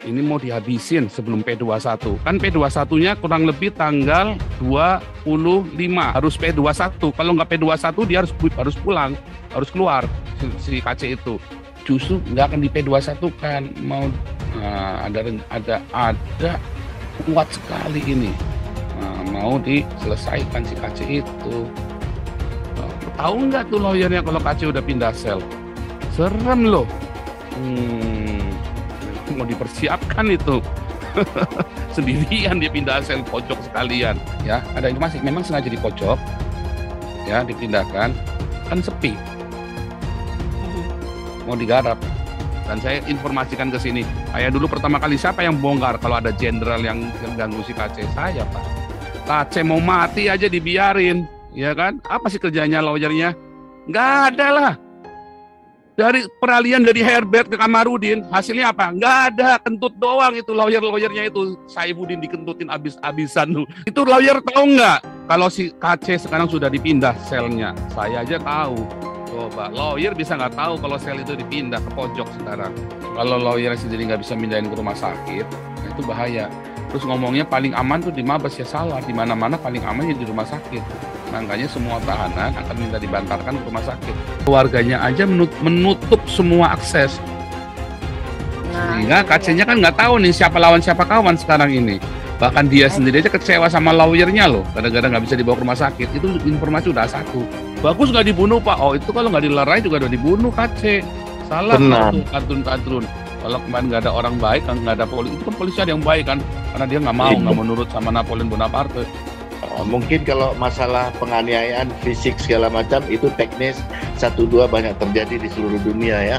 ini mau dihabisin sebelum P21. Kan P21-nya kurang lebih tanggal 25 harus P21. Kalau nggak P21 dia harus pulang, harus keluar si KC itu. Justru nggak akan di P21 kan, mau ada kuat sekali ini. Mau diselesaikan si KC itu. Tahu nggak tuh lawyernya kalau KC udah pindah sel? Serem loh. Mau dipersiapkan itu. Sendirian dia pindah sel pojok sekalian. Ya, ada informasi memang sengaja di pojok. Ya, dipindahkan. Kan sepi. Mau digarap. Dan saya informasikan ke sini. Kayak dulu pertama kali siapa yang bongkar kalau ada jenderal yang ganggu si KC? Saya, Pak. KC mau mati aja dibiarin. Ya kan? Apa sih kerjanya lawyernya? Nggak ada lah. Dari peralihan dari Herbert ke Kamarudin, hasilnya apa? Nggak ada, kentut doang itu lawyer-lawyernya itu. Saifuddin dikentutin abis-abisan tuh. Itu lawyer tahu nggak? Kalau si KC sekarang sudah dipindah selnya. Saya aja tahu. Coba, lawyer bisa nggak tahu kalau sel itu dipindah ke pojok sekarang. Kalau lawyer sendiri nggak bisa mindahin ke rumah sakit, itu bahaya. Terus ngomongnya paling aman tuh di Mabes, ya salah. Di mana-mana paling aman ya di rumah sakit. Makanya semua tahanan akan minta dibantarkan ke rumah sakit. Keluarganya aja menutup semua akses. Sehingga KC-nya kan nggak tahu nih siapa lawan siapa kawan sekarang ini. Bahkan dia sendiri aja kecewa sama lawyernya loh. Kadang-kadang nggak bisa dibawa ke rumah sakit. Itu informasi udah satu. Bagus nggak dibunuh Pak. Oh itu kalau nggak dilerai juga udah dibunuh KC. Salah tuh kadrun-kadrun. Kalau kemarin nggak ada orang baik, kan nggak ada polisi. Itu kan polisi ada yang baik kan. Karena dia nggak mau nurut sama Napoleon Bonaparte. Mungkin kalau masalah penganiayaan fisik segala macam itu teknis 1-2 banyak terjadi di seluruh dunia ya.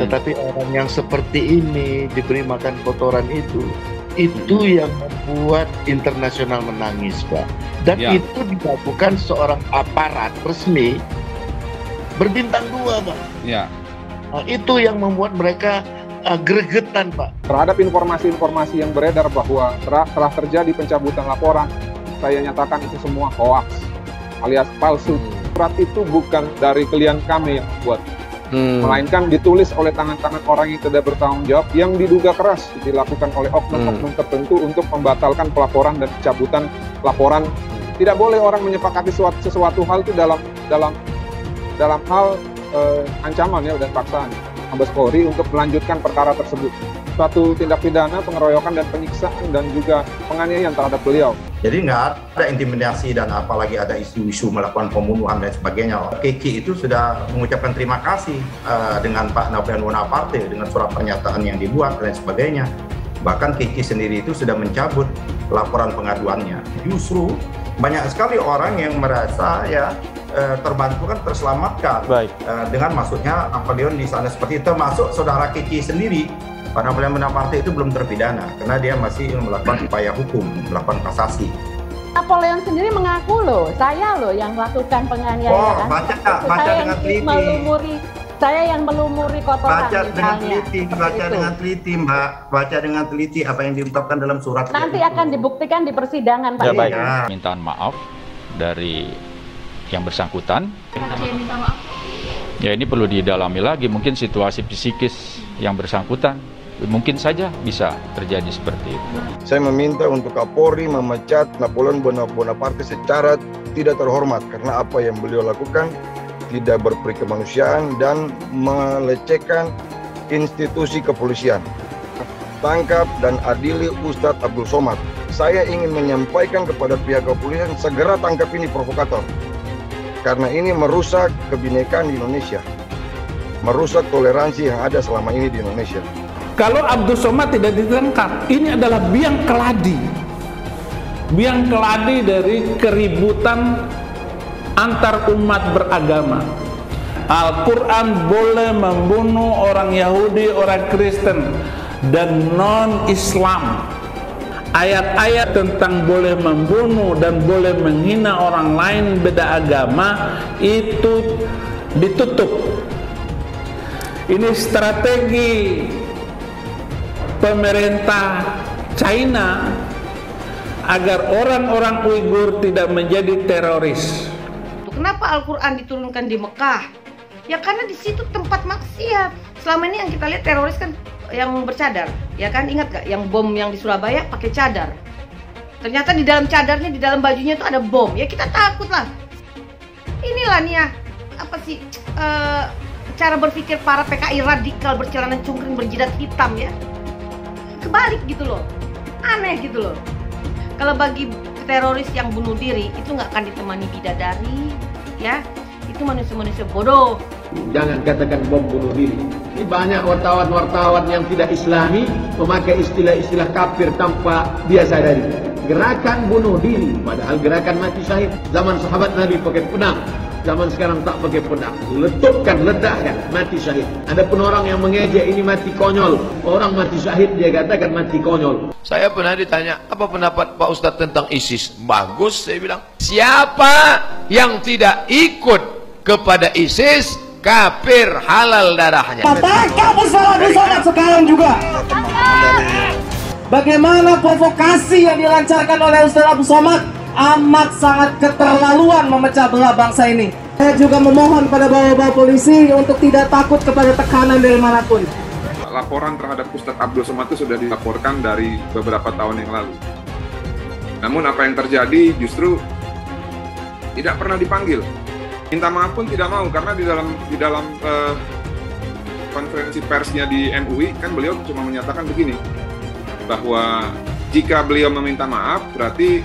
Tetapi orang yang seperti ini diberi makan kotoran itu yang membuat internasional menangis Pak. Dan itu dilakukan seorang aparat resmi berbintang 2 Pak. Ya. Nah, itu yang membuat mereka gregetan Pak. Terhadap informasi-informasi yang beredar bahwa telah terjadi pencabutan laporan, saya nyatakan itu semua hoax alias palsu. Surat itu bukan dari klien kami yang membuat, melainkan ditulis oleh tangan-tangan orang yang tidak bertanggung jawab yang diduga keras dilakukan oleh oknum-oknum tertentu untuk membatalkan pelaporan dan pencabutan laporan. Tidak boleh orang menyepakati sesuatu hal itu dalam hal ancaman ya dan paksaan Mabes Polri untuk melanjutkan perkara tersebut. Suatu tindak pidana pengeroyokan dan penyiksaan dan juga penganiayaan terhadap beliau. Jadi nggak ada intimidasi dan apalagi ada isu-isu melakukan pembunuhan dan sebagainya. Kiki itu sudah mengucapkan terima kasih dengan Pak Napoleon Bonaparte dengan surat pernyataan yang dibuat dan sebagainya. Bahkan Kiki sendiri itu sudah mencabut laporan pengaduannya. Justru banyak sekali orang yang merasa ya terbantu kan terselamatkan dengan masuknya Napoleon di sana seperti itu, termasuk saudara Kiki sendiri. Pak Napoleon Bonaparte itu belum terpidana karena dia masih melakukan upaya hukum, melakukan kasasi. Napoleon sendiri mengaku loh, saya loh yang melakukan penganiayaan. Oh, baca dengan teliti. Saya yang melumuri kotoran. Baca dengan teliti, Mbak. Baca dengan teliti apa yang diungkapkan dalam surat. Nanti akan dibuktikan di persidangan, Pak. Ya, baik. Mintaan maaf dari yang bersangkutan. Ya ini perlu didalami lagi, mungkin situasi psikis yang bersangkutan. Mungkin saja bisa terjadi seperti itu. Saya meminta untuk Kapolri memecat Napoleon Bonaparte secara tidak terhormat karena apa yang beliau lakukan tidak berperi kemanusiaan dan melecehkan institusi kepolisian. Tangkap dan adili Ustadz Abdul Somad. Saya ingin menyampaikan kepada pihak kepolisian segera tangkap ini provokator. Karena ini merusak kebinekaan di Indonesia. Merusak toleransi yang ada selama ini di Indonesia. Kalau Abdul Somad tidak ditangkap, ini adalah biang keladi. Biang keladi dari keributan antar umat beragama. Al-Quran boleh membunuh orang Yahudi, orang Kristen, dan non-Islam. Ayat-ayat tentang boleh membunuh dan boleh menghina orang lain beda agama itu ditutup. Ini strategi pemerintah China agar orang-orang Uighur tidak menjadi teroris. Kenapa Al-Quran diturunkan di Mekah? Ya karena di situ tempat maksiat. Selama ini yang kita lihat teroris kan yang bercadar, ya kan? Ingat gak yang bom yang di Surabaya pakai cadar? Ternyata di dalam cadarnya, di dalam bajunya itu ada bom. Ya kita takut lah. Inilah nih ya, apa sih cara berpikir para PKI radikal bercelana cungkring berjidat hitam ya. Kebalik gitu loh, aneh gitu loh. Kalau bagi teroris yang bunuh diri itu nggak akan ditemani bidadari, ya itu manusia-manusia bodoh. Jangan katakan bom bunuh diri. Ini banyak wartawan-wartawan yang tidak islami memakai istilah-istilah kafir tanpa dia sadari. Gerakan bunuh diri, padahal gerakan mati syahid. Zaman sahabat Nabi pakai pedang, zaman sekarang tak pakai pedang. Letupkan, ledakkan, mati syahid. Ada pun orang yang mengejek ini mati konyol. Orang mati syahid dia katakan mati konyol. Saya pernah ditanya, apa pendapat Pak Ustadz tentang ISIS? Bagus, saya bilang. Siapa yang tidak ikut kepada ISIS, kafir, halal darahnya. Katakan bersama Abdus sekarang juga. Bagaimana provokasi yang dilancarkan oleh Ustaz Abdus Somad amat sangat keterlaluan memecah belah bangsa ini. Saya juga memohon pada bapak-bapak polisi untuk tidak takut kepada tekanan dari manapun. Laporan terhadap Ustaz Abdus Somad itu sudah dilaporkan dari beberapa tahun yang lalu. Namun apa yang terjadi justru tidak pernah dipanggil. Minta maaf pun tidak mau, karena di dalam konferensi persnya di MUI kan beliau cuma menyatakan begini, bahwa jika beliau meminta maaf berarti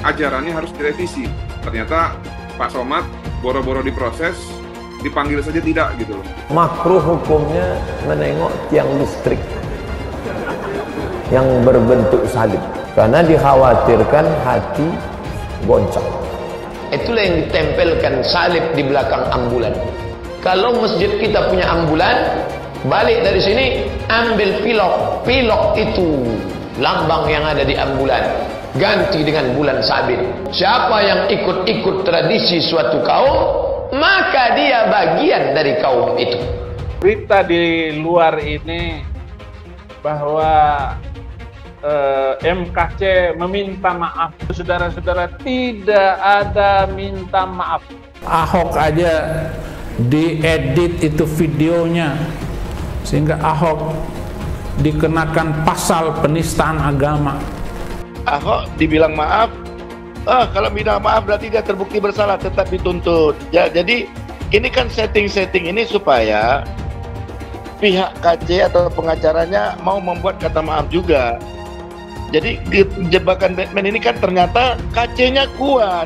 ajarannya harus direvisi. Ternyata Pak Somad boro-boro diproses, dipanggil saja tidak gitu loh. Makruh hukumnya menengok tiang listrik yang berbentuk salib karena dikhawatirkan hati goncang. Itulah yang ditempelkan salib di belakang ambulan. Kalau masjid kita punya ambulan, balik dari sini ambil pilok itu lambang yang ada di ambulan, ganti dengan bulan sabit. Siapa yang ikut-ikut tradisi suatu kaum, maka dia bagian dari kaum itu. Berita di luar ini bahwa MKC meminta maaf. Saudara-saudara, tidak ada minta maaf. Ahok aja diedit itu videonya sehingga Ahok dikenakan pasal penistaan agama. Ahok dibilang maaf, kalau bilang maaf berarti dia terbukti bersalah, tetap dituntut. Ya, jadi ini kan setting ini supaya pihak KC atau pengacaranya mau membuat kata maaf juga. Jadi jebakan Batman ini kan ternyata KC-nya kuat.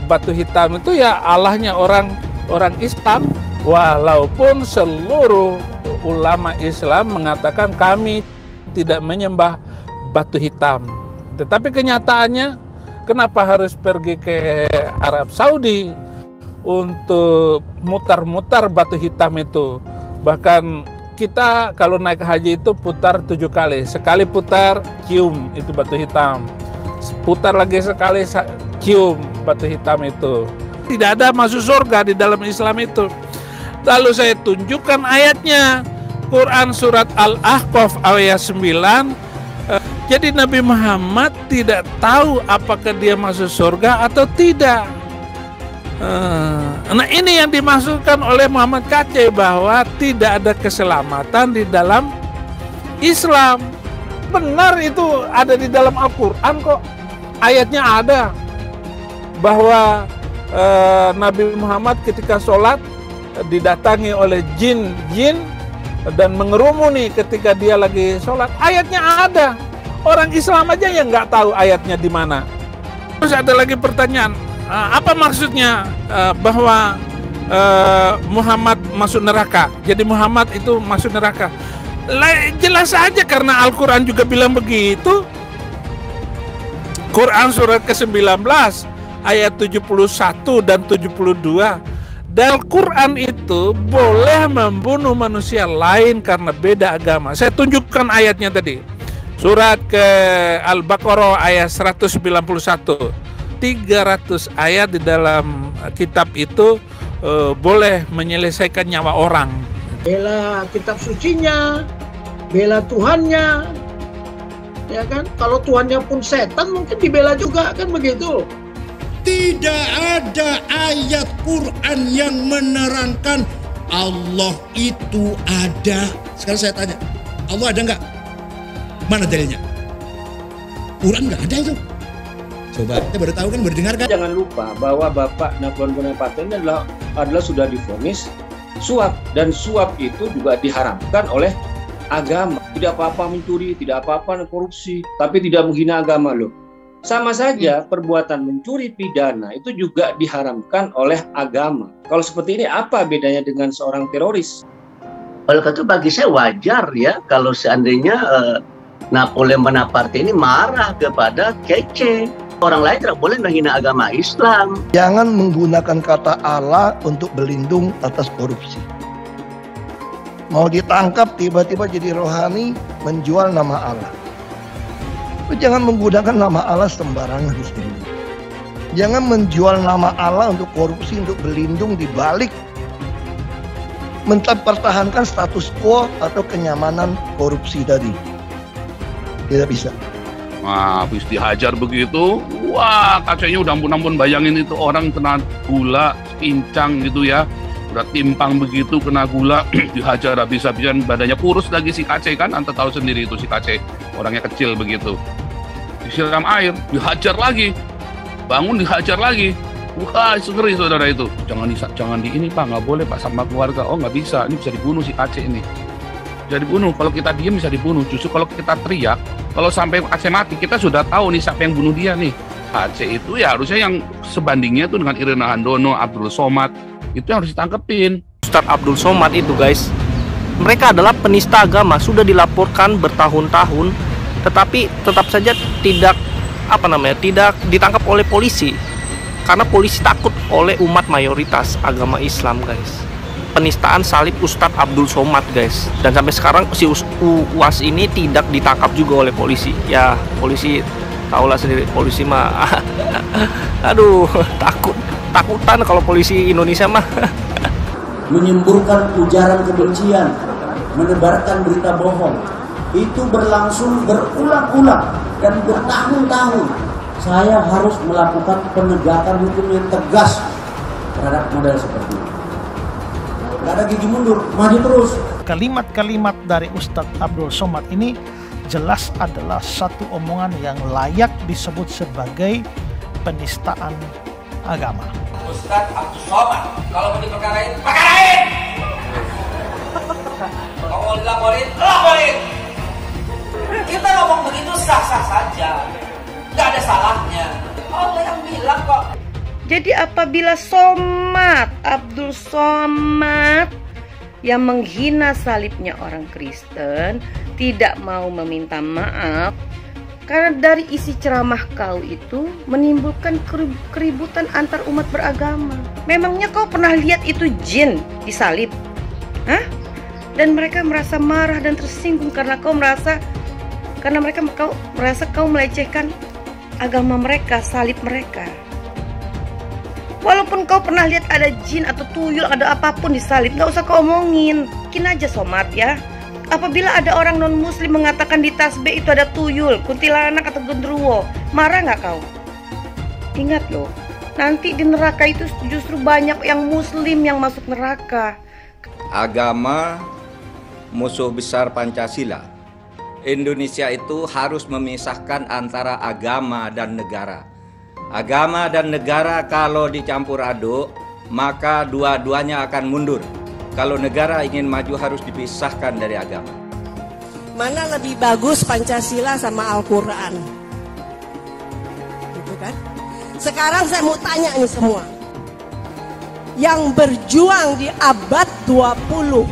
Batu hitam itu ya Allahnya orang Islam, walaupun seluruh ulama Islam mengatakan kami tidak menyembah batu hitam. Tetapi kenyataannya kenapa harus pergi ke Arab Saudi untuk mutar-mutar batu hitam itu? Bahkan kita kalau naik haji itu putar 7 kali. Sekali putar, cium itu batu hitam. Putar lagi sekali, cium batu hitam itu. Tidak ada masuk surga di dalam Islam itu. Lalu saya tunjukkan ayatnya. Quran surat Al-Ahqaf ayat 9. Jadi Nabi Muhammad tidak tahu apakah dia masuk surga atau tidak. Nah ini yang dimaksudkan oleh Muhammad KC, bahwa tidak ada keselamatan di dalam Islam. Benar itu ada di dalam Al-Quran kok. Ayatnya ada bahwa Nabi Muhammad ketika sholat didatangi oleh jin dan mengerumuni ketika dia lagi sholat. Ayatnya ada. Orang Islam aja yang nggak tahu ayatnya di mana. Terus ada lagi pertanyaan, apa maksudnya bahwa Muhammad masuk neraka? Jadi Muhammad itu masuk neraka? Jelas saja karena Al-Quran juga bilang begitu. Quran surat ke-19 ayat 71 dan 72. Dan Quran itu boleh membunuh manusia lain karena beda agama. Saya tunjukkan ayatnya tadi. Surat ke Al-Baqarah ayat 191. 300 ayat di dalam kitab itu boleh menyelesaikan nyawa orang. Bela kitab sucinya, bela Tuhannya, ya kan? Kalau Tuhannya pun setan mungkin dibela juga, kan begitu? Tidak ada ayat Quran yang menerangkan Allah itu ada. Sekarang saya tanya, Allah ada nggak? Mana dalilnya? Quran nggak ada itu. Coba, kita baru tahu kan, baru dengar kan? Jangan lupa bahwa Bapak Napoleon Bonaparte ini adalah sudah divonis suap, dan suap itu juga diharamkan oleh agama. Tidak apa-apa mencuri, tidak apa-apa korupsi, tapi tidak menghina agama loh. Sama saja perbuatan mencuri pidana itu juga diharamkan oleh agama. Kalau seperti ini apa bedanya dengan seorang teroris? Oleh karena itu bagi saya wajar ya kalau seandainya Napoleon Bonaparte ini marah kepada Kece. Orang lain tidak boleh menghina agama Islam. Jangan menggunakan kata Allah untuk berlindung atas korupsi. Mau ditangkap tiba-tiba jadi rohani menjual nama Allah. Jangan menggunakan nama Allah sembarangan di sini. Jangan menjual nama Allah untuk korupsi, untuk berlindung di balik mempertahankan status quo atau kenyamanan korupsi tadi. Tidak bisa. Wah, habis dihajar begitu, wah kacanya udah ampun-ampun, bayangin itu orang kena gula, pincang gitu ya. Udah timpang begitu, kena gula, dihajar habis-habisan, badannya kurus lagi si Kace kan, Anda tahu sendiri itu si Kace, orangnya kecil begitu. Disiram air, dihajar lagi, bangun dihajar lagi. Wah, ngeri saudara itu. Jangan di ini Pak, nggak boleh Pak sama keluarga. Oh nggak bisa, ini bisa dibunuh si Kace ini. Bisa dibunuh, kalau kita diam bisa dibunuh. Justru kalau kita teriak, kalau sampai Aceh mati, kita sudah tahu nih siapa yang bunuh dia nih. Aceh itu ya harusnya yang sebandingnya tuh dengan Irina Handono, Abdul Somad, itu yang harus ditangkepin. Ustadz Abdul Somad itu guys, mereka adalah penista agama, sudah dilaporkan bertahun-tahun, tetapi tetap saja tidak tidak ditangkap oleh polisi, karena polisi takut oleh umat mayoritas agama Islam guys. Penistaan salib Ustadz Abdul Somad guys, dan sampai sekarang si UAS ini tidak ditangkap juga oleh polisi. Ya polisi tahulah sendiri, polisi mah aduh takutan kalau polisi Indonesia mah. Menyemburkan ujaran kebencian, menebarkan berita bohong, itu berlangsung berulang-ulang dan bertahun-tahun. Saya harus melakukan penegakan hukum yang tegas terhadap model seperti ini. Gak ada gigi mundur, maju terus. Kalimat-kalimat dari Ustadz Abdul Somad ini jelas adalah satu omongan yang layak disebut sebagai penistaan agama. Ustadz Abdul Somad, kalau mau diperkarain, perkarain! Kalau mau dilaporin, laporin! Kita ngomong begitu sah-sah saja, gak ada salahnya. Allah yang bilang kok. Jadi apabila Abdul Somad yang menghina salibnya orang Kristen tidak mau meminta maaf karena dari isi ceramah kau itu menimbulkan keributan antar umat beragama. Memangnya kau pernah lihat itu jin disalib? Hah? Dan mereka merasa marah dan tersinggung karena kau merasa kau melecehkan agama mereka, salib mereka. Walaupun kau pernah lihat ada jin atau tuyul, ada apapun di salib, nggak usah kau omongin. Mungkin aja Somad ya. Apabila ada orang non muslim mengatakan di tasbih itu ada tuyul, kuntilanak atau genderuwo, marah nggak kau? Ingat loh, nanti di neraka itu justru banyak yang muslim yang masuk neraka. Agama musuh besar Pancasila. Indonesia itu harus memisahkan antara agama dan negara. Agama dan negara kalau dicampur aduk, maka dua-duanya akan mundur. Kalau negara ingin maju harus dipisahkan dari agama. Mana lebih bagus Pancasila sama Al-Quran? Gitu kan? Sekarang saya mau tanya nih semua. Yang berjuang di abad 20,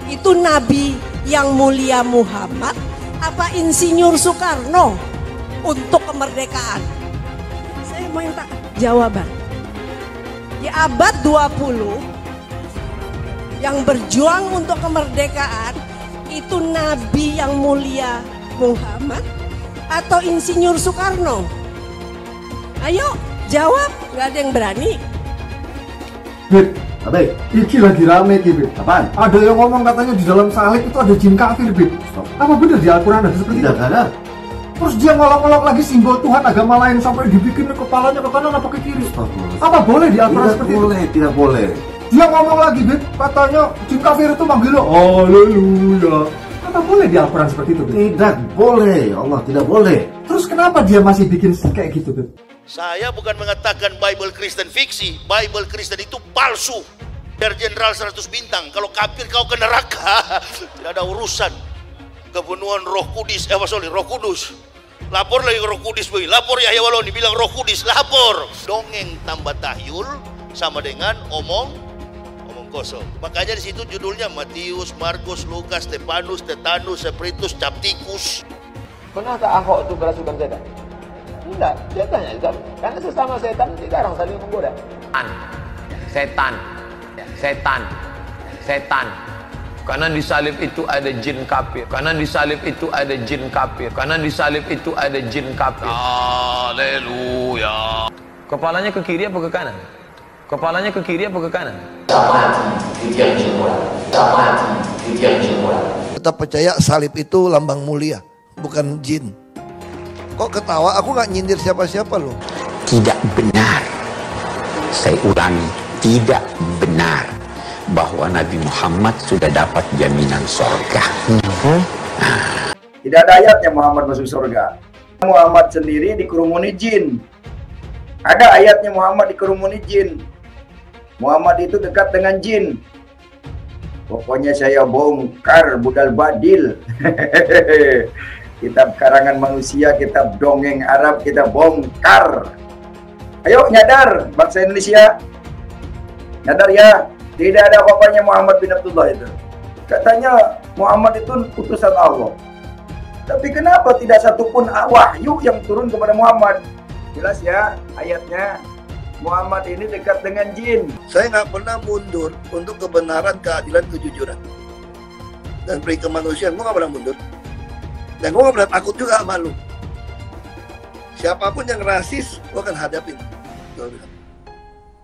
itu Nabi yang mulia Muhammad apa Insinyur Soekarno untuk kemerdekaan? Mau minta jawaban. Di abad 20 yang berjuang untuk kemerdekaan itu Nabi yang mulia Muhammad atau Insinyur Soekarno? Ayo jawab, nggak ada yang berani. Beb, Abe, iki lagi rame iki, Beb. Apaan? Ada yang ngomong katanya di dalam salib itu ada jin kafir, Beb. Apa benar di Al-Quran ada seperti itu? Tidak ada. Terus dia ngolok-ngolok lagi simbol Tuhan agama lain sampai dibikin kepalanya ke kanan apa ke kiri. Apa boleh di Al-Quran seperti itu? Tidak boleh. Dia ngomong lagi, Beb, katanya jin kafir itu manggil lo, haleluya. Apa boleh di Al-Quran seperti itu? Tidak boleh, Allah tidak boleh. Terus kenapa dia masih bikin kayak gitu? Saya bukan mengatakan Bible Kristen fiksi. Bible Kristen itu palsu. Biar Jenderal 100 bintang. Kalau kafir kau ke neraka. Tidak ada urusan. Kepenuhan Roh Kudus. Roh Kudus. Lapor lagi Roh Kudus. Lapor Yahya Waloni bilang Roh Kudus. Lapor. Dongeng tambah tahyul sama dengan omong kosong. Makanya di situ judulnya Matius, Markus, Lukas, Stefanus, Tetanus, Spiritus, Captikus. Pernah tak Ahok itu kerasukan setan? Tidak, dia tanya kan? Karena sesama setan dilarang saling menggoda. Setan. Karena di salib itu ada jin kafir. Haleluya. Kepalanya ke kiri apa ke kanan? Tetap percaya salib itu lambang mulia, bukan jin. Kok ketawa? Aku nggak nyindir siapa-siapa loh. Tidak benar. Saya ulangi, tidak benar bahwa Nabi Muhammad sudah dapat jaminan surga. Tidak ada ayatnya Muhammad masuk surga. Muhammad sendiri dikerumuni jin. Ada ayatnya Muhammad dikerumuni jin. Muhammad itu dekat dengan jin. Pokoknya saya bongkar budal badil. Kitab karangan manusia, kitab dongeng Arab kita bongkar. Ayo nyadar bangsa Indonesia. Nyadar ya, tidak ada apa-apanya Muhammad bin Abdullah itu. Katanya Muhammad itu utusan Allah. Tapi kenapa tidak satupun wahyu yang turun kepada Muhammad? Jelas ya ayatnya. Muhammad ini dekat dengan jin. Saya nggak pernah mundur untuk kebenaran, keadilan, kejujuran, dan peri kemanusiaan. Gue nggak pernah mundur. Dan gue nggak pernah takut juga sama lu. Siapapun yang rasis, gue akan hadapin. Gue bilang.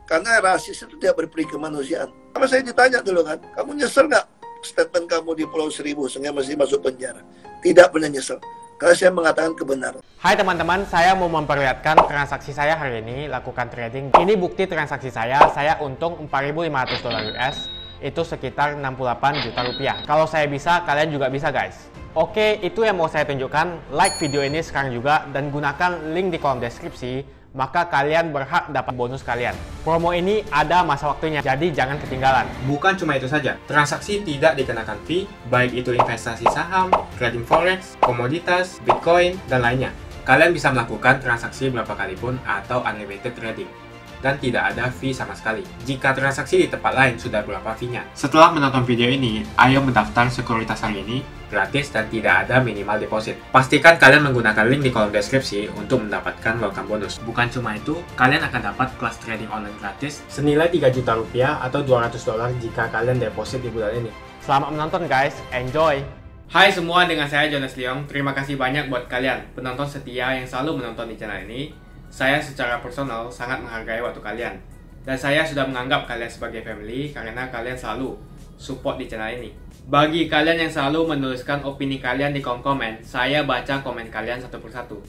Karena rasis itu tidak berperi kemanusiaan. Sama saya ditanya dulu kan, kamu nyesel nggak statement kamu di Pulau Seribu sehingga masih masuk penjara? Tidak pernah nyesel. Karena saya mengatakan kebenaran. Hai teman-teman, saya mau memperlihatkan transaksi saya hari ini lakukan trading. Ini bukti transaksi saya untung $4.500 US, itu sekitar 68 juta rupiah. Kalau saya bisa, kalian juga bisa guys. Oke, itu yang mau saya tunjukkan. Like video ini sekarang juga dan gunakan link di kolom deskripsi, maka kalian berhak dapat bonus kalian. Promo ini ada masa waktunya, jadi jangan ketinggalan. Bukan cuma itu saja, transaksi tidak dikenakan fee, baik itu investasi saham, trading forex, komoditas, bitcoin, dan lainnya. Kalian bisa melakukan transaksi berapa kali pun atau unlimited trading. Dan tidak ada fee sama sekali. Jika transaksi di tempat lain sudah berapa fee-nya. Setelah menonton video ini, ayo mendaftar sekuritas hari ini, gratis dan tidak ada minimal deposit. Pastikan kalian menggunakan link di kolom deskripsi untuk mendapatkan welcome bonus. Bukan cuma itu, kalian akan dapat kelas trading online gratis senilai 3 juta rupiah atau $200 jika kalian deposit di bulan ini. Selamat menonton guys, enjoy! Hai semua, dengan saya Jonas Leong. Terima kasih banyak buat kalian, penonton setia yang selalu menonton di channel ini. Saya secara personal sangat menghargai waktu kalian. Dan saya sudah menganggap kalian sebagai family karena kalian selalu support di channel ini. Bagi kalian yang selalu menuliskan opini kalian di kolom komen, saya baca komen kalian satu persatu.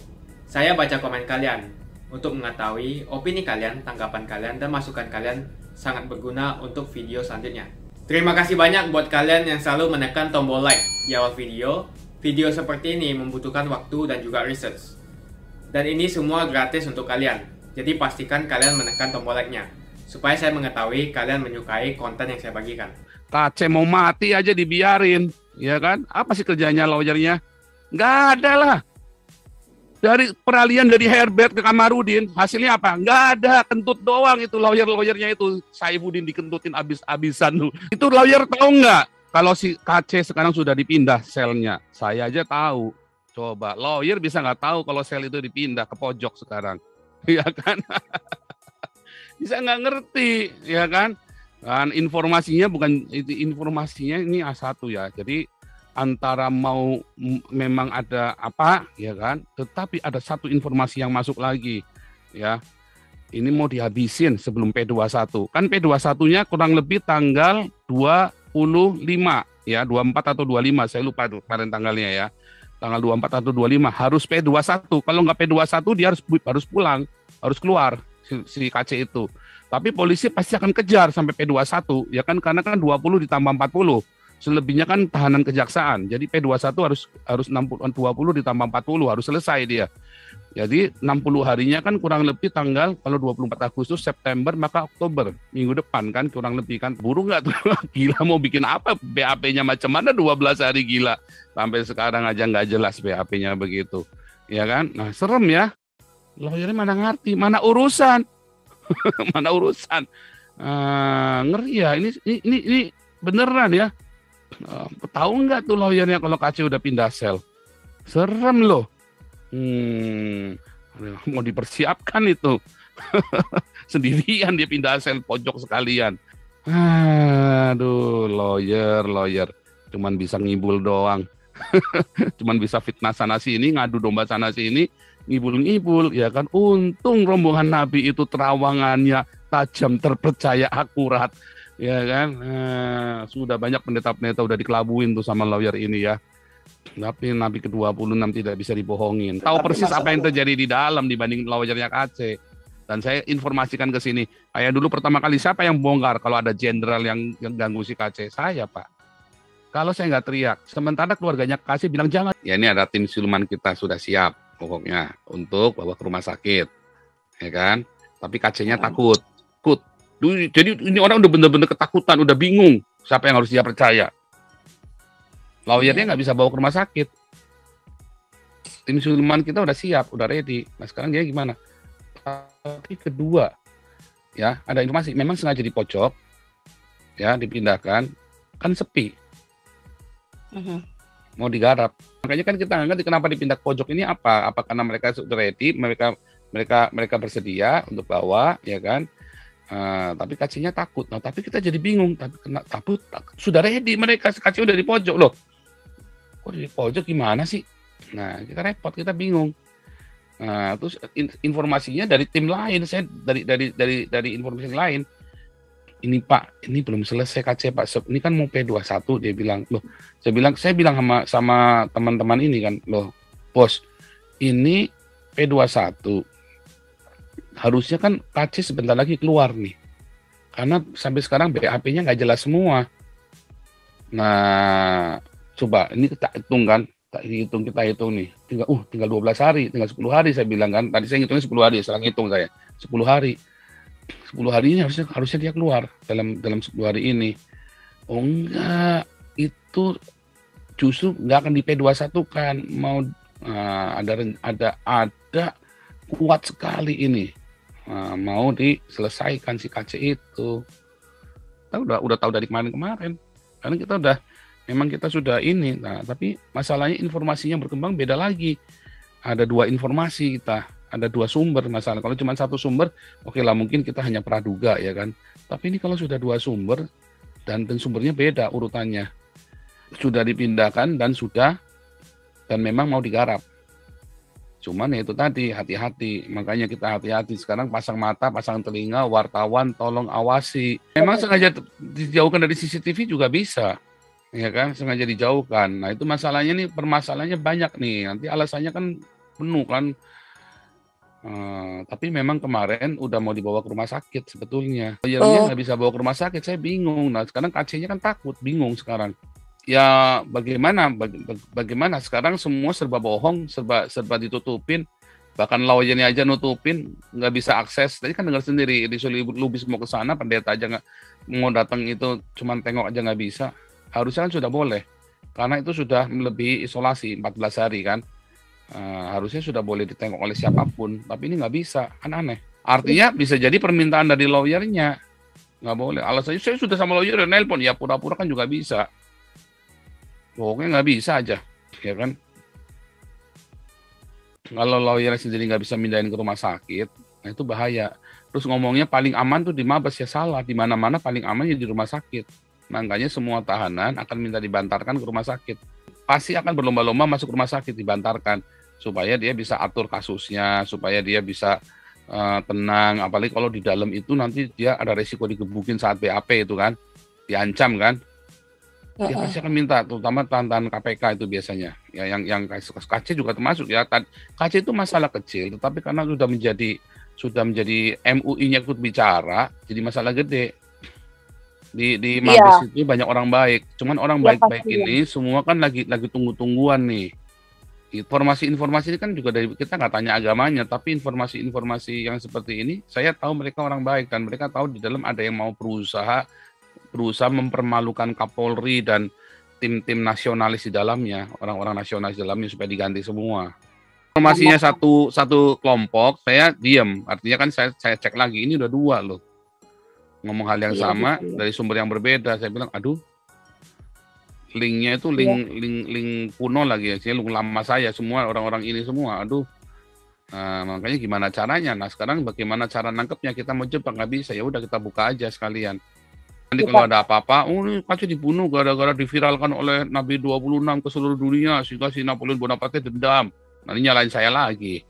Saya baca komen kalian untuk mengetahui opini kalian, tanggapan kalian, dan masukan kalian sangat berguna untuk video selanjutnya. Terima kasih banyak buat kalian yang selalu menekan tombol like di awal video. Video seperti ini membutuhkan waktu dan juga research. Dan ini semua gratis untuk kalian. Jadi pastikan kalian menekan tombol like-nya supaya saya mengetahui kalian menyukai konten yang saya bagikan. KC mau mati aja dibiarin, ya kan? Apa sih kerjanya lawyernya? Nggak ada lah. Dari peralihan dari Herbert ke Kamarudin, hasilnya apa? Nggak ada, kentut doang itu lawyer-lawyernya itu. Saifuddin dikentutin abis-abisan tuh. Itu lawyer tahu nggak? Kalau si KC sekarang sudah dipindah selnya, saya aja tahu. Coba, lawyer bisa nggak tahu kalau sel itu dipindah ke pojok sekarang, ya kan? Bisa nggak ngerti, ya kan? Dan informasinya informasinya ini A1 ya. Jadi antara mau memang ada apa, ya kan? Tetapi ada satu informasi yang masuk lagi, ya. Ini mau dihabisin sebelum P21. Kan P21-nya kurang lebih tanggal 25, ya, 24 atau 25, saya lupa tuh kemarin tanggalnya ya. Tanggal 24 atau 25 harus P21. Kalau nggak P21 dia harus pulang, harus keluar si KC itu. Tapi polisi pasti akan kejar sampai P21, ya kan, karena kan 20 ditambah 40. Selebihnya kan tahanan kejaksaan. Jadi P21 harus 20 ditambah 40 harus selesai dia. Jadi 60 harinya kan kurang lebih tanggal kalau 24 Agustus, September, maka Oktober. Minggu depan kan kurang lebih kan. Buru nggak tuh? Gila mau bikin apa? BAP-nya macam mana 12 hari gila. Sampai sekarang aja nggak jelas BAP-nya begitu. Ya kan? Nah serem ya. Lawyernya mana ngerti, mana urusan. Mana urusan. Ngeri ya. Ini beneran ya. Tahu nggak tuh lawyernya kalau KC udah pindah sel? Serem loh. Mau dipersiapkan itu. Sendirian dia pindah sel pojok sekalian. Aduh, lawyer. Cuman bisa ngibul doang. Cuman bisa fitnah sana sini, ngadu domba sana sini, ngibul-ngibul, ya kan. Untung rombongan Nabi itu terawangannya tajam, terpercaya, akurat. Ya kan, sudah banyak pendeta-pendeta udah dikelabuin tuh sama lawyer ini ya. Tapi Nabi ke-26 tidak bisa dibohongin. Tahu persis apa yang terjadi di dalam dibanding lawyernya KC. Dan saya informasikan ke sini. Kayak dulu pertama kali siapa yang bongkar kalau ada jenderal yang ganggu si KC? Saya, Pak. Kalau saya nggak teriak, sementara keluarganya KC bilang jangan. Ya ini ada tim siluman kita sudah siap pokoknya untuk bawa ke rumah sakit. Ya kan? Tapi KC-nya takut. Jadi ini orang udah bener-bener ketakutan, udah bingung siapa yang harus dia percaya. Lawyernya nggak bisa bawa ke rumah sakit. Tim siluman kita udah siap, udah ready. Nah sekarang dia gimana? Tapi kedua, ya ada informasi, memang sengaja di pojok, ya dipindahkan, kan sepi. Mau digarap. Makanya kan kita nggak ngerti kenapa dipindah ke pojok ini apa? Apa karena mereka sudah ready, mereka bersedia untuk bawa, ya kan? Tapi KC-nya takut. Nah, tapi kita jadi bingung. Tapi sudah ready mereka, KC udah di pojok loh. Kok di pojok gimana sih? Nah, kita repot, kita bingung. Nah, terus informasinya dari tim lain, saya dari informasi lain. Ini Pak, ini belum selesai KC Pak. Ini kan mau P21 dia bilang. Loh, saya bilang sama teman-teman ini kan, loh, Bos, ini P21 harusnya kan KC sebentar lagi keluar nih. Karena sampai sekarang BAP-nya nggak jelas semua. Nah, coba ini kita hitung kan. Kita hitung nih. Tinggal 12 hari, tinggal 10 hari saya bilang kan. Tadi saya ngitungnya 10 hari, sekarang hitung saya. 10 hari. 10 hari ini harusnya dia keluar dalam 10 hari ini. Oh enggak, itu justru nggak akan di P21 kan. Mau ada kuat sekali ini. Mau diselesaikan si KC itu. Kita udah tahu dari kemarin. Karena kita sudah ini. Nah, tapi masalahnya informasinya berkembang beda lagi. Ada 2 informasi kita, ada 2 sumber masalah. Kalau cuma 1 sumber, oke lah mungkin kita hanya praduga ya kan. Tapi ini kalau sudah 2 sumber dan sumbernya beda urutannya. Sudah dipindahkan dan memang mau digarap. Cuman ya itu tadi, hati-hati. Makanya kita hati-hati. Sekarang pasang mata, pasang telinga, wartawan tolong awasi. Memang sengaja dijauhkan dari CCTV juga bisa. Ya kan, sengaja dijauhkan. Nah itu masalahnya nih, permasalahannya banyak nih. Nanti alasannya kan penuh kan. Tapi memang kemarin udah mau dibawa ke rumah sakit sebetulnya. Lawyernya nggak bisa bawa ke rumah sakit, saya bingung. Nah sekarang KC-nya kan takut, bingung sekarang. Ya bagaimana sekarang semua serba bohong, serba ditutupin, bahkan lawyernya aja nutupin, nggak bisa akses. Tadi kan dengar sendiri, Lubis mau ke sana, pendeta aja nggak mau datang itu, cuman tengok aja nggak bisa. Harusnya kan sudah boleh, karena itu sudah melebihi isolasi 14 hari kan. Harusnya sudah boleh ditengok oleh siapapun, tapi ini nggak bisa, kan aneh. Artinya bisa jadi permintaan dari lawyernya, nggak boleh. Alasannya saya sudah sama lawyer nelpon, ya pura-pura kan juga bisa. Pokoknya nggak bisa aja, ya kan? Kalau lawyer sendiri nggak bisa mindahin ke rumah sakit, nah itu bahaya. Terus ngomongnya paling aman tuh di Mabes, ya salah. Di mana-mana paling aman ya di rumah sakit. Makanya semua tahanan akan minta dibantarkan ke rumah sakit. Pasti akan berlomba-lomba masuk rumah sakit, dibantarkan. Supaya dia bisa atur kasusnya, supaya dia bisa tenang. Apalagi kalau di dalam itu nanti dia ada resiko digebukin saat BAP itu kan. Diancam kan. Dia pasti akan minta, terutama tahanan KPK itu biasanya. Ya, yang KC juga termasuk ya. KC itu masalah kecil, tetapi karena sudah menjadi MUI-nya ikut bicara, jadi masalah gede. Di Mabes itu banyak orang baik. Cuman orang baik-baik pasti, ini semua kan lagi tunggu-tungguan nih. Informasi-informasi ini kan juga dari kita nggak tanya agamanya, tapi informasi-informasi yang seperti ini saya tahu mereka orang baik dan mereka tahu di dalam ada yang mau berusaha mempermalukan Kapolri dan tim-tim nasionalis di dalamnya, orang-orang nasionalis di dalamnya supaya diganti semua. Informasinya satu kelompok, saya diam. Artinya kan saya cek lagi, ini udah 2 loh. Ngomong hal yang sama dari sumber yang berbeda. Saya bilang, aduh, linknya itu link kuno lagi ya, link lama saya semua orang-orang ini semua. Aduh, makanya gimana caranya? Nah sekarang bagaimana cara nangkepnya? Kita mau jebak nggak bisa, ya udah kita buka aja sekalian. Nanti kalau ada apa-apa, ini Kace dibunuh gara-gara diviralkan oleh Nabi 26 ke seluruh dunia sehingga si Napoleon Bonaparte dendam. Nanti nyalain saya lagi.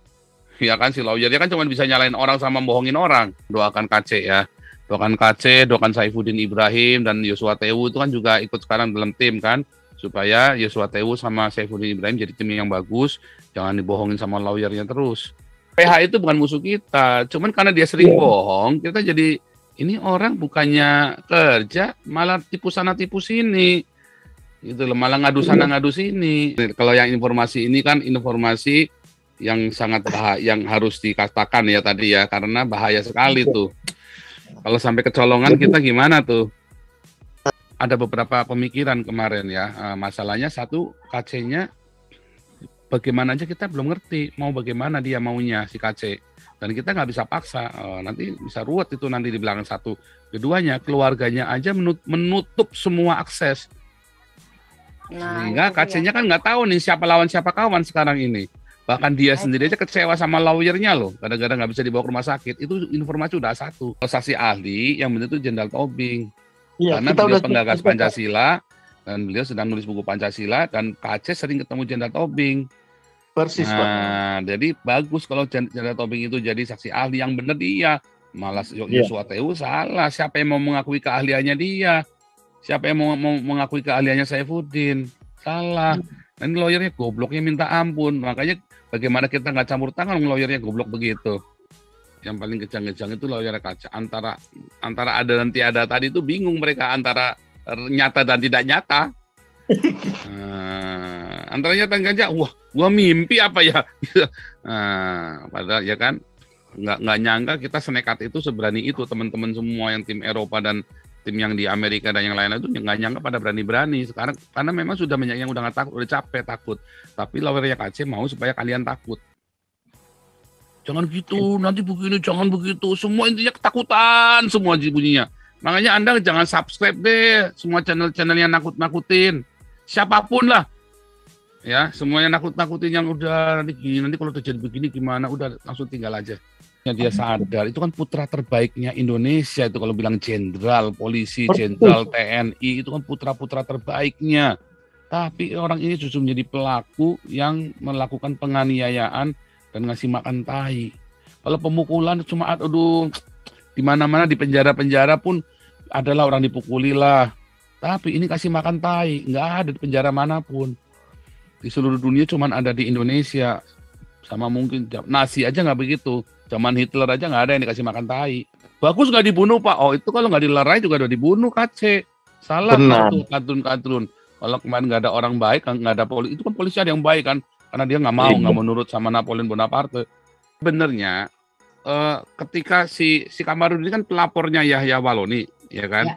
Ya kan si lawyernya kan cuma bisa nyalain orang sama bohongin orang. Doakan Kace ya. Doakan Kace, doakan Saifuddin Ibrahim dan Yosua Tewu itu kan juga ikut sekarang dalam tim kan. Supaya Yosua Tewu sama Saifuddin Ibrahim jadi tim yang bagus. Jangan dibohongin sama lawyernya terus. PH itu bukan musuh kita. Cuman karena dia sering bohong, kita jadi ini orang bukannya kerja, malah tipu sana tipu sini. Gitu loh, malah ngadu sana ngadu sini. Kalau yang informasi ini kan informasi yang sangat bahaya, yang harus dikatakan ya tadi ya, karena bahaya sekali tuh. Kalau sampai kecolongan kita gimana tuh? Ada beberapa pemikiran kemarin ya. Masalahnya satu, Kace-nya bagaimana aja kita belum ngerti mau bagaimana dia maunya si Kace. Dan kita nggak bisa paksa, nanti bisa ruwet itu nanti di belakang satu. Keduanya, keluarganya aja menutup semua akses. Sehingga Kace-nya kan nggak tahu nih siapa lawan siapa kawan sekarang ini. Bahkan dia sendiri aja kecewa sama lawyernya loh, gara-gara nggak bisa dibawa ke rumah sakit. Itu informasi udah satu. Saksi ahli yang benar itu Jenderal Tobing. Ya, karena beliau penggagas Pancasila, dan beliau sedang nulis buku Pancasila, dan Kace sering ketemu Jenderal Tobing. Persis, Pak. Nah, jadi bagus kalau Jenderal Tobing itu jadi saksi ahli yang benar dia. Malah Yosua Tewu salah. Siapa yang mau mengakui keahliannya dia? Siapa yang mau mengakui keahliannya Saifuddin? Salah. Nanti lawyernya gobloknya minta ampun. Makanya bagaimana kita nggak campur tangan lawyernya goblok begitu. Yang paling kejang-kejang itu lawyer Kace. Antara ada dan tiada tadi itu bingung mereka antara nyata dan tidak nyata. Antara nyata dan tidak, wah, gua mimpi apa ya? Padahal ya kan nggak nyangka kita senekat itu, seberani itu teman-teman semua yang tim Eropa dan tim yang di Amerika dan yang lain itu nggak nyangka pada berani-berani sekarang, karena memang sudah banyak yang udah nggak takut, udah capek takut. Tapi lawyernya Kace mau supaya kalian takut. Jangan gitu, nanti begini, jangan begitu. Semua intinya ketakutan, semua bunyinya. Makanya Anda jangan subscribe deh semua channel-channel yang nakut-nakutin. Siapapun lah. Ya, semuanya nakut-nakutin yang udah nanti kalau terjadi begini gimana, udah langsung tinggal aja. Dia sadar, itu kan putra terbaiknya Indonesia itu kalau bilang jenderal polisi, jenderal TNI, itu kan putra-putra terbaiknya. Tapi orang ini justru menjadi pelaku yang melakukan penganiayaan dan ngasih makan tai. Kalau pemukulan cuma aduh, di mana-mana di penjara-penjara pun adalah orang dipukuli lah. Tapi ini kasih makan tai, nggak ada di penjara manapun. Di seluruh dunia cuma ada di Indonesia. Sama mungkin Nazi aja nggak begitu. Zaman Hitler aja nggak ada yang dikasih makan tai. Bagus nggak dibunuh Pak. Oh itu kalau nggak dilerai juga udah dibunuh Kace. Salah tuh kadrun. Kalau kemarin nggak ada orang baik, nggak ada polisi. Itu kan polisi ada yang baik kan. Karena dia nggak mau nurut sama Napoleon Bonaparte. Benernya ketika si Kamarudin kan pelapornya Yahya Walloni, ya kan?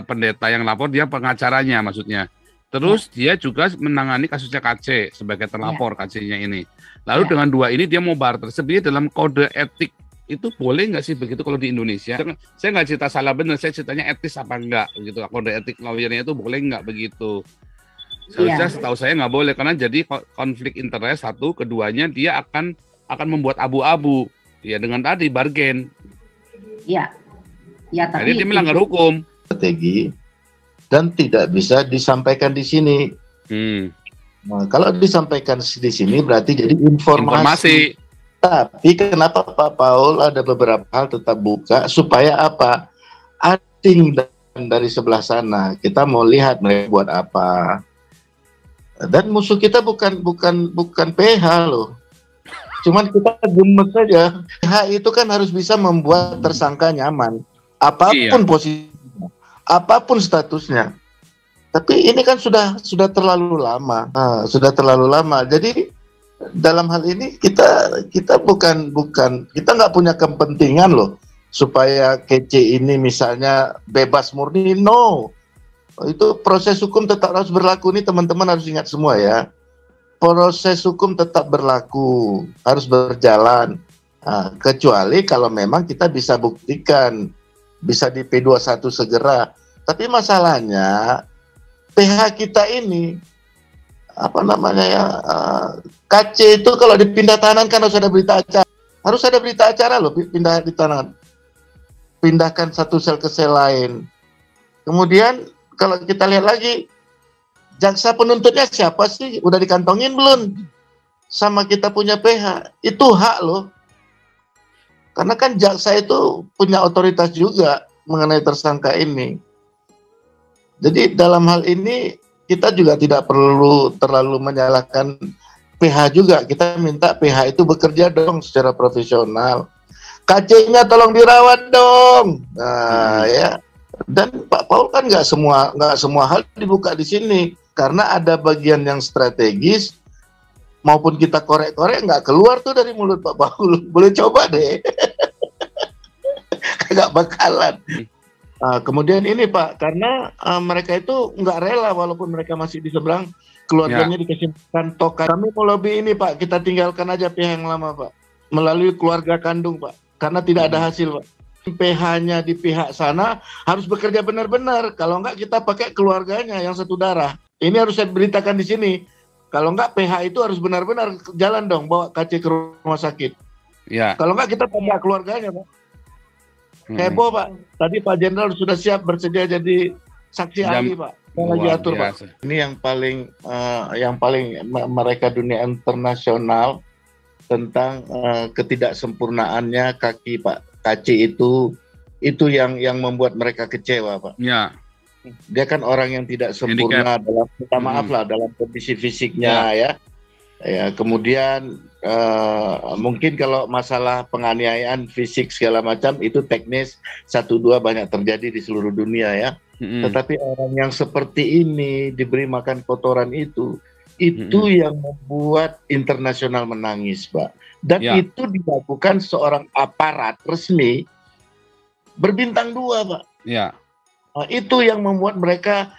Pendeta yang lapor, dia pengacaranya maksudnya. Terus dia juga menangani kasusnya Kace sebagai terlapor Kace-nya ini. Lalu dengan dua ini dia mau barter. Sebenarnya dalam kode etik itu boleh nggak sih begitu kalau di Indonesia? Saya nggak cerita salah benar, saya ceritanya etis apa enggak gitu. Kode etik lawyernya itu boleh nggak begitu? Seharusnya setahu saya nggak boleh, karena jadi konflik interest satu, keduanya dia akan membuat abu-abu ya dengan tadi bargain. Iya. Ya, tapi jadi dia melanggar hukum. Strategi dan tidak bisa disampaikan di sini. Nah, kalau disampaikan di sini berarti jadi informasi. Tapi kenapa Pak Paul ada beberapa hal tetap buka supaya apa? Ading dari sebelah sana kita mau lihat mereka buat apa. Dan musuh kita bukan PH loh. Cuman kita gemes saja. PH itu kan harus bisa membuat tersangka nyaman. Apapun posisinya. apapun statusnya. Tapi ini kan sudah terlalu lama, sudah terlalu lama. Jadi dalam hal ini kita bukan kita nggak punya kepentingan loh supaya kece ini misalnya bebas murni. No, itu proses hukum tetap harus berlaku. Ini teman-teman harus ingat semua ya. Proses hukum tetap berlaku, harus berjalan. Kecuali kalau memang kita bisa buktikan, bisa di P21 segera. Tapi masalahnya PH kita ini apa namanya ya, KC itu kalau dipindah tahanan kan harus ada berita acara. Harus ada berita acara loh, pindah di tahanan. Pindahkan satu sel ke sel lain. Kemudian kalau kita lihat lagi, jaksa penuntutnya siapa sih? Udah dikantongin belum sama kita punya PH? Itu hak loh. Karena kan jaksa itu punya otoritas juga mengenai tersangka ini. Jadi dalam hal ini kita juga tidak perlu terlalu menyalahkan PH juga. Kita minta PH itu bekerja dong secara profesional. KC-nya tolong dirawat dong. Nah ya. Dan Pak Paul kan nggak semua hal dibuka di sini karena ada bagian yang strategis maupun kita korek-korek nggak keluar tuh dari mulut Pak Paul. Boleh coba deh. Kagak bakalan. Kemudian ini Pak, karena mereka itu nggak rela walaupun mereka masih di seberang, keluarganya dikasih tokan. Kami mau lobby ini Pak, kita tinggalkan aja PH yang lama Pak, melalui keluarga kandung Pak, karena tidak ada hasil Pak. PH-nya di pihak sana harus bekerja benar-benar, kalau nggak kita pakai keluarganya yang satu darah. Ini harus saya beritakan di sini, kalau nggak PH itu harus benar-benar jalan dong, bawa KC ke rumah sakit. Ya. Kalau nggak kita pakai keluarganya Pak. Heboh Pak, tadi Pak Jenderal sudah siap bersedia jadi saksi ahli Pak. Yang lagi atur Pak. Ini yang paling mereka dunia internasional tentang ketidaksempurnaannya kaki Pak KC itu yang membuat mereka kecewa Pak. Ya. Dia kan orang yang tidak sempurna dalam, minta maaf lah, dalam kondisi fisiknya ya. Ya kemudian mungkin kalau masalah penganiayaan fisik segala macam itu teknis 1-2 banyak terjadi di seluruh dunia ya. Tetapi orang yang seperti ini diberi makan kotoran itu yang membuat internasional menangis Pak. Dan itu dilakukan seorang aparat resmi berbintang 2 Pak. Ya. Itu yang membuat mereka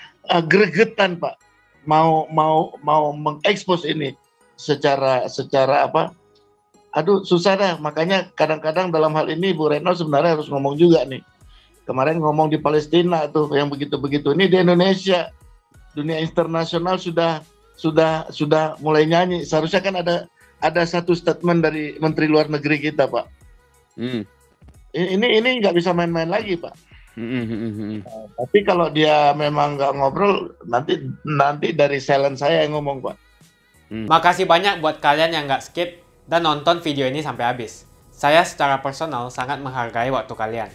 gregetan Pak. Mau mengekspos ini secara apa? Aduh susah dah. Makanya kadang-kadang dalam hal ini Bu Retno sebenarnya harus ngomong juga nih. Kemarin ngomong di Palestina tuh yang begitu-begitu. Ini di Indonesia, dunia internasional sudah mulai nyanyi. Seharusnya kan ada satu statement dari Menteri Luar Negeri kita Pak. Ini nggak bisa main-main lagi Pak. Tapi kalau dia memang nggak ngobrol, nanti dari silent saya yang ngomong Pak. Makasih banyak buat kalian yang nggak skip dan nonton video ini sampai habis. Saya secara personal sangat menghargai waktu kalian.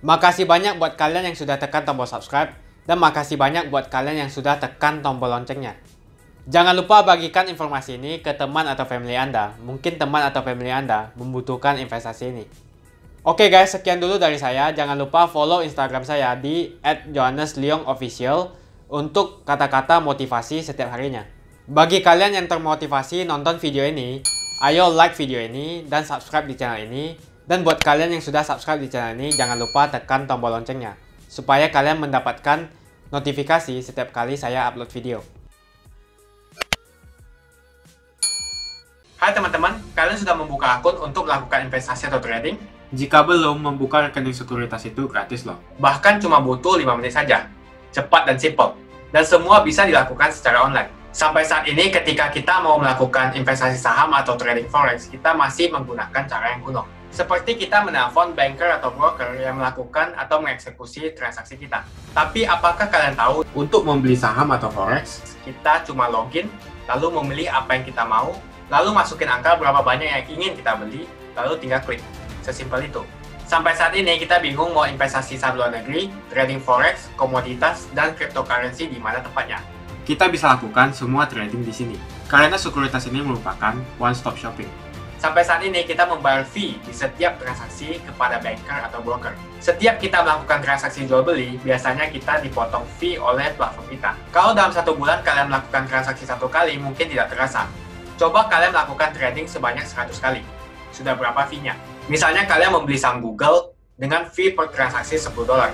Makasih banyak buat kalian yang sudah tekan tombol subscribe, dan makasih banyak buat kalian yang sudah tekan tombol loncengnya. Jangan lupa bagikan informasi ini ke teman atau family Anda. Mungkin teman atau family Anda membutuhkan investasi ini. Oke guys, sekian dulu dari saya. Jangan lupa follow Instagram saya di @johannesleongofficial untuk kata-kata motivasi setiap harinya. Bagi kalian yang termotivasi nonton video ini, ayo like video ini dan subscribe di channel ini. Dan buat kalian yang sudah subscribe di channel ini, jangan lupa tekan tombol loncengnya supaya kalian mendapatkan notifikasi setiap kali saya upload video. Hai teman-teman, kalian sudah membuka akun untuk melakukan investasi atau trading? Jika belum, membuka rekening sekuritas itu gratis loh. Bahkan cuma butuh 5 menit saja. Cepat dan simple. Dan semua bisa dilakukan secara online. Sampai saat ini ketika kita mau melakukan investasi saham atau trading forex, kita masih menggunakan cara yang kuno. Seperti kita menelpon banker atau broker yang melakukan atau mengeksekusi transaksi kita. Tapi apakah kalian tahu, untuk membeli saham atau forex, kita cuma login, lalu memilih apa yang kita mau, lalu masukin angka berapa banyak yang ingin kita beli, lalu tinggal klik. Sesimpel itu. Sampai saat ini kita bingung mau investasi saham luar negeri, trading forex, komoditas, dan cryptocurrency di mana tepatnya. Kita bisa lakukan semua trading di sini, karena sekuritas ini merupakan one-stop shopping. Sampai saat ini kita membayar fee di setiap transaksi kepada banker atau broker. Setiap kita melakukan transaksi jual beli, biasanya kita dipotong fee oleh platform kita. Kalau dalam 1 bulan kalian melakukan transaksi 1 kali, mungkin tidak terasa. Coba kalian melakukan trading sebanyak 100 kali. Sudah berapa fee-nya? Misalnya kalian membeli saham Google dengan fee per transaksi $10.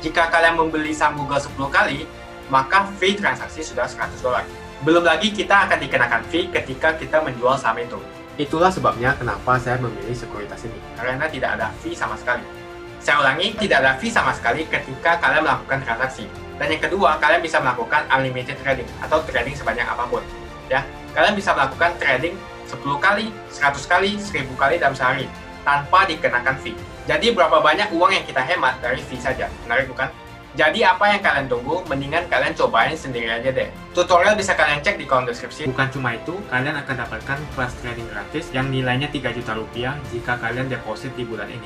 Jika kalian membeli saham Google 10 kali, maka fee transaksi sudah $100. Belum lagi kita akan dikenakan fee ketika kita menjual saham itu. Itulah sebabnya kenapa saya memilih sekuritas ini, karena tidak ada fee sama sekali. Saya ulangi, tidak ada fee sama sekali ketika kalian melakukan transaksi. Dan yang kedua, kalian bisa melakukan unlimited trading atau trading sebanyak apapun. Ya, kalian bisa melakukan trading 10 kali, 100 kali, 1000 kali dalam sehari tanpa dikenakan fee. Jadi berapa banyak uang yang kita hemat dari fee saja? Menarik bukan? Jadi apa yang kalian tunggu? Mendingan kalian cobain sendiri aja deh. Tutorial bisa kalian cek di kolom deskripsi. Bukan cuma itu, kalian akan dapatkan kelas trading gratis yang nilainya 3 juta rupiah jika kalian deposit di bulan ini.